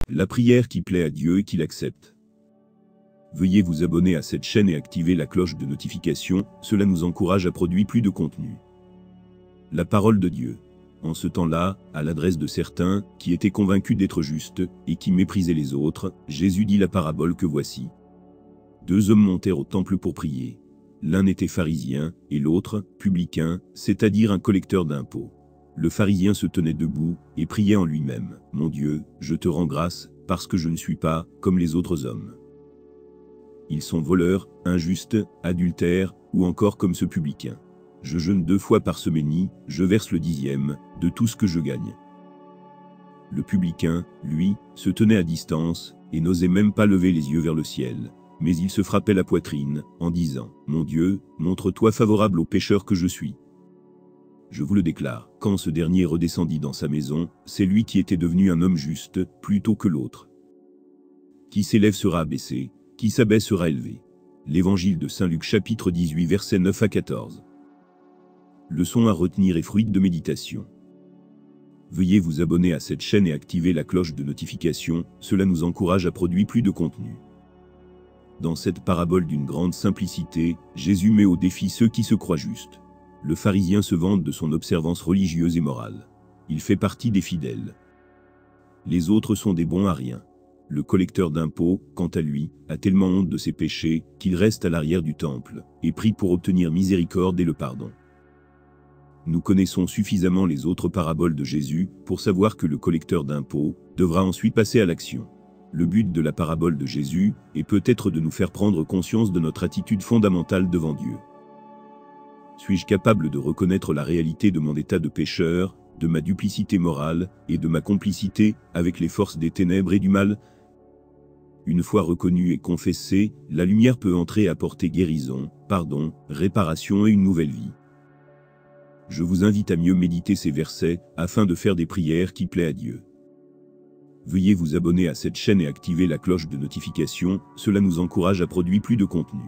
La prière qui plaît à Dieu et qu'il accepte. Veuillez vous abonner à cette chaîne et activer la cloche de notification, cela nous encourage à produire plus de contenu. La parole de Dieu. En ce temps-là, à l'adresse de certains, qui étaient convaincus d'être justes, et qui méprisaient les autres, Jésus dit la parabole que voici. Deux hommes montèrent au temple pour prier. L'un était pharisien, et l'autre, publicain, c'est-à-dire un collecteur d'impôts. Le pharisien se tenait debout, et priait en lui-même, « Mon Dieu, je te rends grâce, parce que je ne suis pas comme les autres hommes. Ils sont voleurs, injustes, adultères, ou encore comme ce publicain. Je jeûne 2 fois par semaine, je verse le 10e de tout ce que je gagne. » Le publicain, lui, se tenait à distance, et n'osait même pas lever les yeux vers le ciel. Mais il se frappait la poitrine, en disant, « Mon Dieu, montre-toi favorable au pécheur que je suis. » Je vous le déclare, quand ce dernier redescendit dans sa maison, c'est lui qui était devenu un homme juste, plutôt que l'autre. Qui s'élève sera abaissé, qui s'abaisse sera élevé. L'évangile de Saint Luc chapitre 18 versets 9 à 14. Leçon à retenir et fruit de méditation. Veuillez vous abonner à cette chaîne et activer la cloche de notification, cela nous encourage à produire plus de contenu. Dans cette parabole d'une grande simplicité, Jésus met au défi ceux qui se croient justes. Le pharisien se vante de son observance religieuse et morale. Il fait partie des fidèles. Les autres sont des bons à rien. Le collecteur d'impôts, quant à lui, a tellement honte de ses péchés qu'il reste à l'arrière du temple et prie pour obtenir miséricorde et le pardon. Nous connaissons suffisamment les autres paraboles de Jésus pour savoir que le collecteur d'impôts devra ensuite passer à l'action. Le but de la parabole de Jésus est peut-être de nous faire prendre conscience de notre attitude fondamentale devant Dieu. Suis-je capable de reconnaître la réalité de mon état de pécheur, de ma duplicité morale et de ma complicité avec les forces des ténèbres et du mal? Une fois reconnu et confessé, la lumière peut entrer et apporter guérison, pardon, réparation et une nouvelle vie. Je vous invite à mieux méditer ces versets, afin de faire des prières qui plaisent à Dieu. Veuillez vous abonner à cette chaîne et activer la cloche de notification, cela nous encourage à produire plus de contenu.